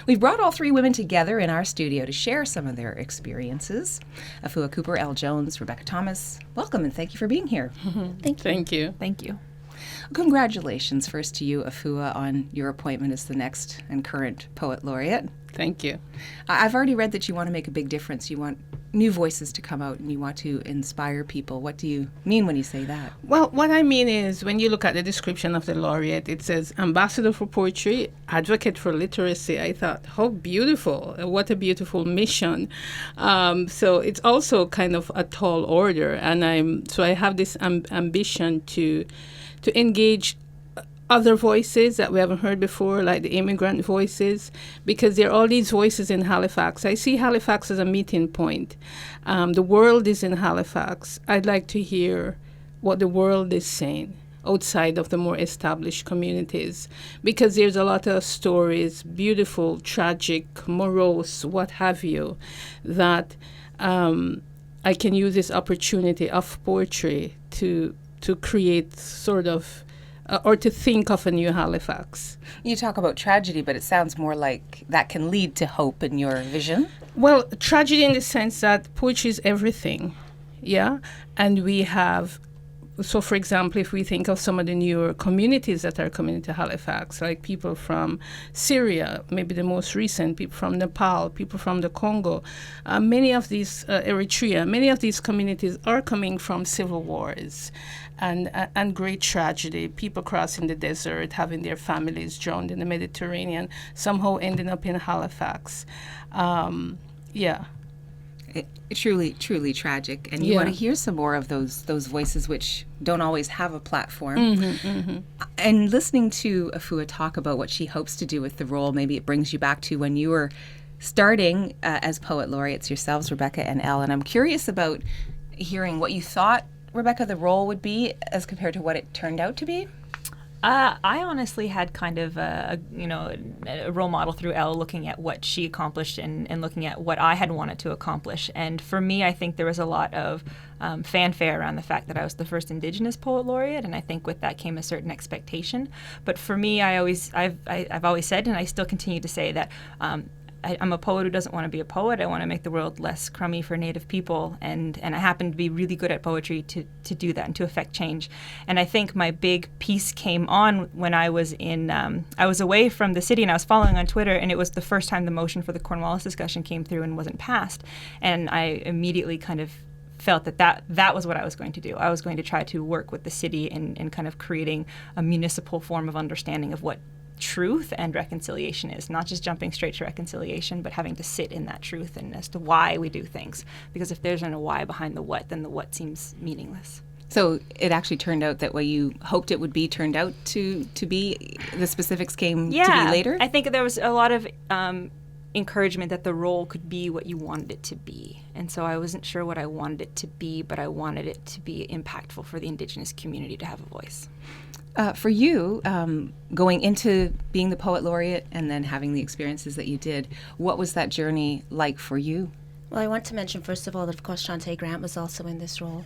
We've brought all three women together in our studio to share some of their experiences. Afua Cooper, Elle Jones, Rebecca Thomas, welcome and thank you for being here. Thank you. Thank you. Congratulations first to you, Afua, on your appointment as the next and current Poet Laureate. Thank you. I've already read that you want to make a big difference. You want new voices to come out and you want to inspire people. What do you mean when you say that? Well, what I mean is when you look at the description of the laureate, it says Ambassador for Poetry, Advocate for Literacy. I thought, how beautiful. What a beautiful mission. So it's also kind of a tall order. And I have this ambition to engage other voices that we haven't heard before, like the immigrant voices, because there are all these voices in Halifax. I see Halifax as a meeting point. The world is in Halifax. I'd like to hear what the world is saying outside of the more established communities, because there's a lot of stories, beautiful, tragic, morose, what have you, that I can use this opportunity of poetry to create sort of or to think of a new Halifax. You talk about tragedy, but it sounds more like that can lead to hope in your vision. Well, tragedy in the sense that poetry is everything, yeah? And we have, so for example, if we think of some of the newer communities that are coming into Halifax, like people from Syria, maybe the most recent, people from Nepal, people from the Congo, many of these, Eritrea, many of these communities are coming from civil wars and great tragedy, people crossing the desert, having their families drowned in the Mediterranean, somehow ending up in Halifax. Yeah. Truly, truly tragic. And you want to hear some more of those voices which don't always have a platform. And listening to Afua talk about what she hopes to do with the role, maybe it brings you back to when you were starting as Poet Laureates yourselves, Rebecca and Elle. And I'm curious about hearing what you thought, Rebecca, the role would be as compared to what it turned out to be. I honestly had kind of a role model through Elle, looking at what she accomplished and looking at what I had wanted to accomplish. And for me, I think there was a lot of fanfare around the fact that I was the first Indigenous Poet Laureate, and I think with that came a certain expectation. But for me, I've always said, and I still continue to say, that I'm a poet who doesn't want to be a poet. I want to make the world less crummy for Native people, and I happen to be really good at poetry to do that and to affect change. And I think my big piece came on when I was I was away from the city and I was following on Twitter, and it was the first time the motion for the Cornwallis discussion came through and wasn't passed. And I immediately kind of felt that was what I was going to do. I was going to try to work with the city in kind of creating a municipal form of understanding of what truth and reconciliation is, not just jumping straight to reconciliation, but having to sit in that truth and as to why we do things. Because if there's no why behind the what, then the what seems meaningless. So it actually turned out that what you hoped it would be turned out to be. The specifics came to be later? I think there was a lot of encouragement that the role could be what you wanted it to be. And so I wasn't sure what I wanted it to be, but I wanted it to be impactful for the Indigenous community to have a voice. For you, going into being the Poet Laureate and then having the experiences that you did, what was that journey like for you? Well, I want to mention, first of all, that, of course, Shantae Grant was also in this role.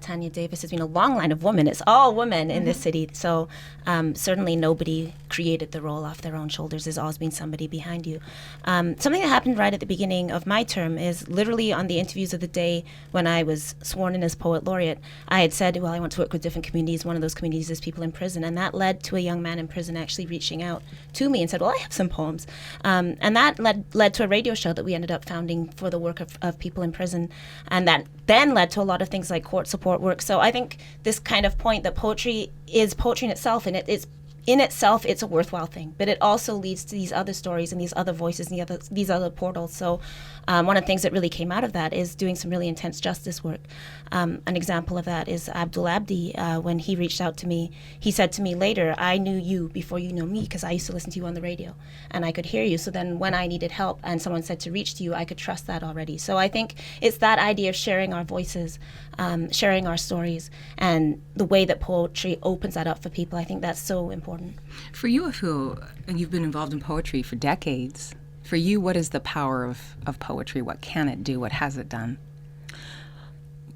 Tanya Davis has been a long line of women. It's all women in this city. So certainly nobody created the role off their own shoulders. There's always been somebody behind you. Something that happened right at the beginning of my term is literally on the interviews of the day when I was sworn in as Poet Laureate, I had said, well, I want to work with different communities. One of those communities is people in prison. And that led to a young man in prison actually reaching out to me and said, well, I have some poems. And that led to a radio show that we ended up founding for the work of people in prison. And that then led to a lot of things like court support work. So I think this kind of point that poetry is poetry in itself, and it's in itself, it's a worthwhile thing, but it also leads to these other stories and these other voices and these other portals. So one of the things that really came out of that is doing some really intense justice work. An example of that is Abdul Abdi. When he reached out to me, he said to me later, I knew you before you knew me because I used to listen to you on the radio and I could hear you. So then when I needed help and someone said to reach to you, I could trust that already. So I think it's that idea of sharing our voices, sharing our stories, and the way that poetry opens that up for people. I think that's so important. For you, Afua, and you've been involved in poetry for decades. For you, what is the power of poetry? What can it do? What has it done?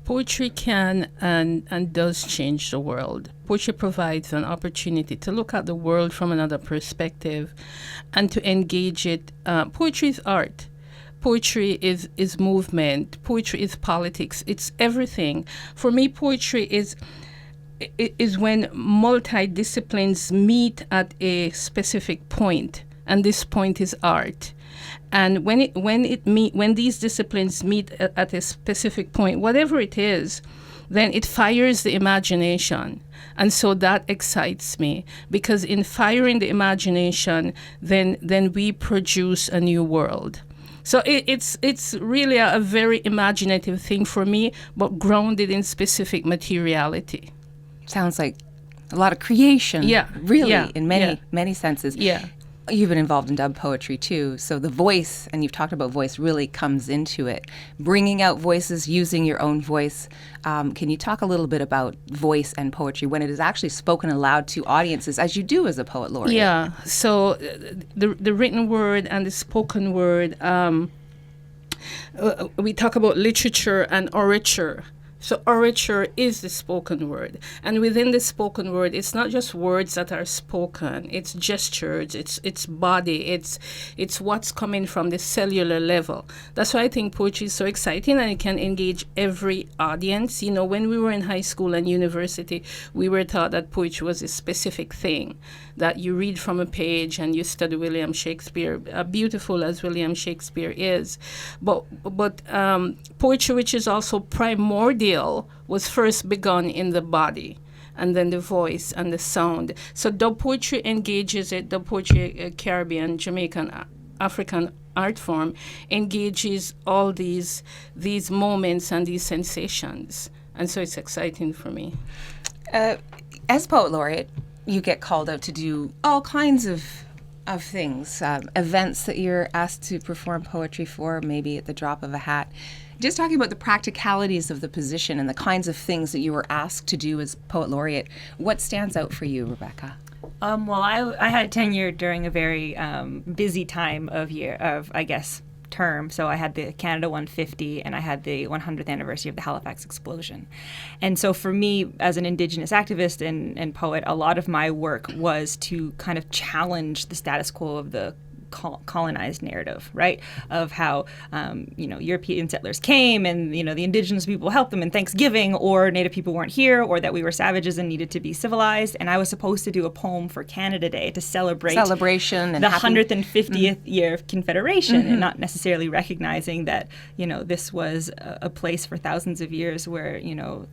Poetry can and does change the world. Poetry provides an opportunity to look at the world from another perspective and to engage it. Poetry is art. Poetry is movement. Poetry is politics. It's everything. For me, poetry is when multidisciplines meet at a specific point, and this point is art. And when these disciplines meet at a specific point, whatever it is, then it fires the imagination. And so that excites me, because in firing the imagination, then we produce a new world. So it's really a very imaginative thing for me, but grounded in specific materiality. Sounds like a lot of creation. Yeah. Really, Yeah. in many senses. Yeah. You've been involved in dub poetry too, so the voice, and you've talked about voice, really comes into it. Bringing out voices, using your own voice. Can you talk a little bit about voice and poetry when it is actually spoken aloud to audiences, as you do as a poet laureate? Yeah, so the written word and the spoken word, we talk about literature and orature. So orature is the spoken word. And within the spoken word, it's not just words that are spoken. It's gestures, it's body, it's what's coming from the cellular level. That's why I think poetry is so exciting, and it can engage every audience. You know, when we were in high school and university, we were taught that poetry was a specific thing, that you read from a page and you study William Shakespeare, beautiful as William Shakespeare is. But poetry, which is also primordial, was first begun in the body, and then the voice and the sound. So dub poetry engages it. Dub poetry, Caribbean, Jamaican, African art form, engages all these moments and these sensations. And so it's exciting for me. As poet laureate, you get called out to do all kinds of things, events that you're asked to perform poetry for, maybe at the drop of a hat. Just talking about the practicalities of the position and the kinds of things that you were asked to do as poet laureate, what stands out for you, Rebecca? Well, I had tenure during a very busy time of term. So I had the Canada 150 and I had the 100th anniversary of the Halifax explosion. And so for me, as an Indigenous activist and poet, a lot of my work was to kind of challenge the status quo of the colonized narrative, right? Of how, European settlers came and, the indigenous people helped them in Thanksgiving, or Native people weren't here, or that we were savages and needed to be civilized. And I was supposed to do a poem for Canada Day to celebrate and the 150th year of Confederation, and not necessarily recognizing that, this was a place for thousands of years where,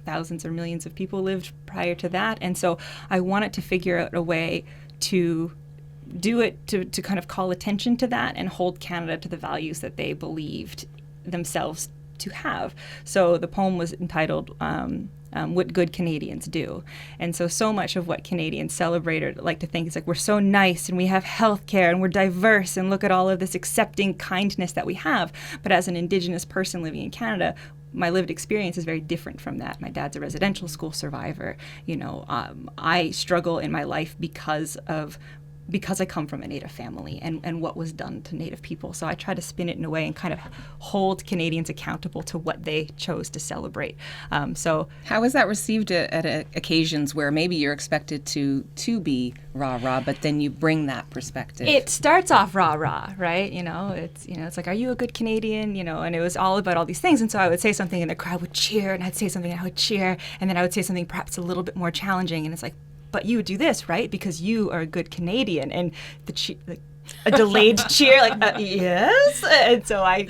thousands or millions of people lived prior to that. And so I wanted to figure out a way to do it to kind of call attention to that and hold Canada to the values that they believed themselves to have. So the poem was entitled What Good Canadians Do. And so much of what Canadians celebrate or like to think is like, we're so nice and we have health care and we're diverse and look at all of this accepting kindness that we have. But as an Indigenous person living in Canada, my lived experience is very different from that. My dad's a residential school survivor. I struggle in my life because I come from a Native family and what was done to Native people. So I try to spin it in a way and kind of hold Canadians accountable to what they chose to celebrate. So how is that received at occasions where maybe you're expected to be rah-rah, but then you bring that perspective? It starts off rah-rah, right? It's like, are you a good Canadian? And it was all about all these things. And so I would say something and the crowd would cheer, and I'd say something and I would cheer, and then I would say something perhaps a little bit more challenging, and it's like, but you would do this, right? Because you are a good Canadian. And a delayed cheer, like, yes. And so I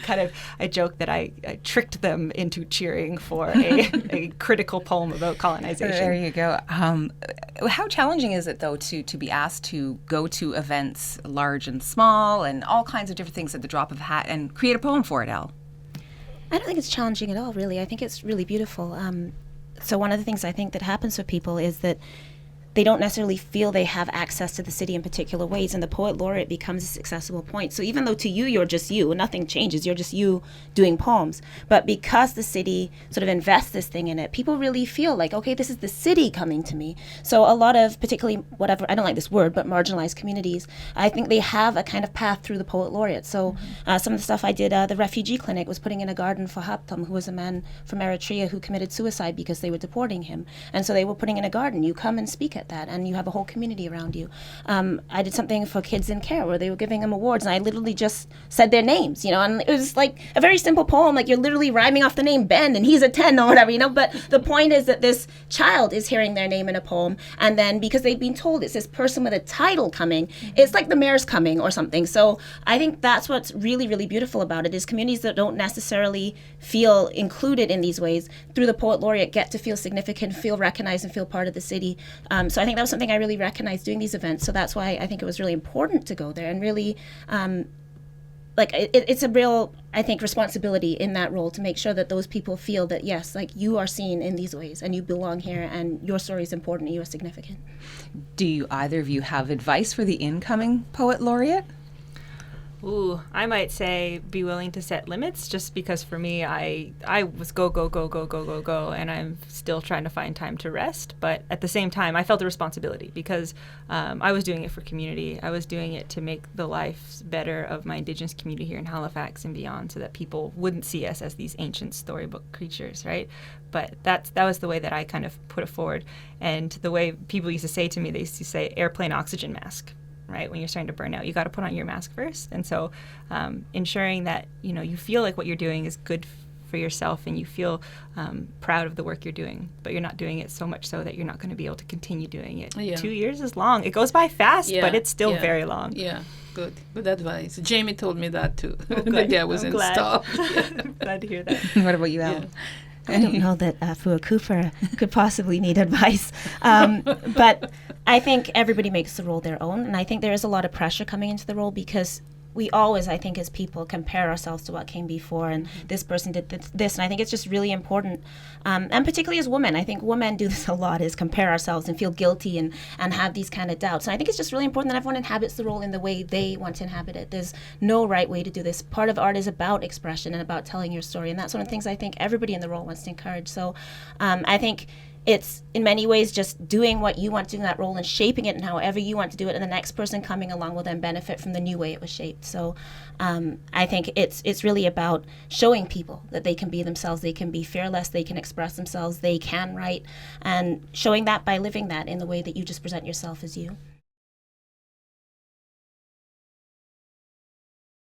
joke that I tricked them into cheering for a critical poem about colonization. There you go. How challenging is it, though, to be asked to go to events large and small and all kinds of different things at the drop of a hat and create a poem for it, Elle? I don't think it's challenging at all, really. I think it's really beautiful. So one of the things I think that happens with people is that they don't necessarily feel they have access to the city in particular ways, and the poet laureate becomes this accessible point. So even though to you, you're just you, nothing changes, you're just you doing poems, but because the city sort of invests this thing in it, people really feel like, okay, this is the city coming to me. So a lot of, particularly, whatever, I don't like this word, but marginalized communities, I think they have a kind of path through the poet laureate. So some of the stuff I did, the refugee clinic was putting in a garden for Haptam, who was a man from Eritrea who committed suicide because they were deporting him. And so they were putting in a garden. You come and speak at that, and you have a whole community around you. I did something for kids in care where they were giving them awards, and I literally just said their names, and it was like a very simple poem, like you're literally rhyming off the name Ben, and he's a 10 or whatever, but the point is that this child is hearing their name in a poem, and then because they've been told it's this person with a title coming, it's like the mayor's coming or something. So I think that's what's really, really beautiful about it, is communities that don't necessarily feel included in these ways, through the poet laureate, get to feel significant, feel recognized, and feel part of the city. So I think that was something I really recognized doing these events. So that's why I think it was really important to go there and really it's a real, I think, responsibility in that role to make sure that those people feel that, yes, like you are seen in these ways and you belong here and your story is important and you are significant. Do you either of you have advice for the incoming poet laureate? Ooh, I might say be willing to set limits, just because for me, I was go, and I'm still trying to find time to rest. But at the same time, I felt a responsibility because I was doing it for community. I was doing it to make the lives better of my Indigenous community here in Halifax and beyond, so that people wouldn't see us as these ancient storybook creatures, right? But that was the way that I kind of put it forward. And the way people used to say to me, they used to say airplane oxygen mask. Right, when you're starting to burn out, you got to put on your mask first. And so ensuring that you feel like what you're doing is good for yourself and you feel proud of the work you're doing, but you're not doing it so much so that you're not going to be able to continue doing it. 2 years is long. It goes by fast, but it's still very long. Yeah, good advice. Jamie told me that too. Oh, the day I was installed. Glad to hear that. What about you, Al? Yeah. I don't know that Afua Cooper could possibly need advice, but I think everybody makes the role their own, and I think there is a lot of pressure coming into the role because we always, I think, as people, compare ourselves to what came before, and this person did this, and I think it's just really important, and particularly as women, I think women do this a lot, is compare ourselves and feel guilty and have these kind of doubts, and I think it's just really important that everyone inhabits the role in the way they want to inhabit it. There's no right way to do this. Part of art is about expression and about telling your story, and that's one of the things I think everybody in the role wants to encourage. So I think it's in many ways just doing what you want to do in that role and shaping it in however you want to do it, and the next person coming along will then benefit from the new way it was shaped. So I think it's really about showing people that they can be themselves, they can be fearless, they can express themselves, they can write, and showing that by living that in the way that you just present yourself as you.